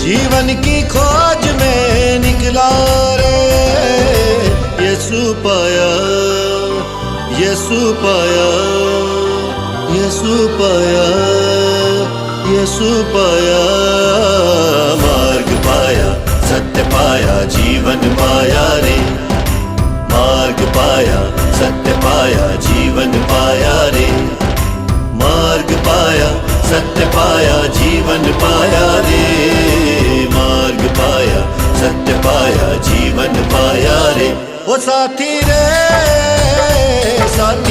जीवन की खोज में निकला रे, यीशु पाया, यीशु पाया, यीशु पाया, यीशु पाया। मार्ग पाया, सत्य पाया, जीवन पाया रे। मार्ग पाया, सत्य पाया, जीवन पाया रे। मार्ग पाया, सत्य पाया, जीवन पाया रे। मार्ग पाया, सत्य पाया, जीवन पाया रे। ओ साथी रे, साथी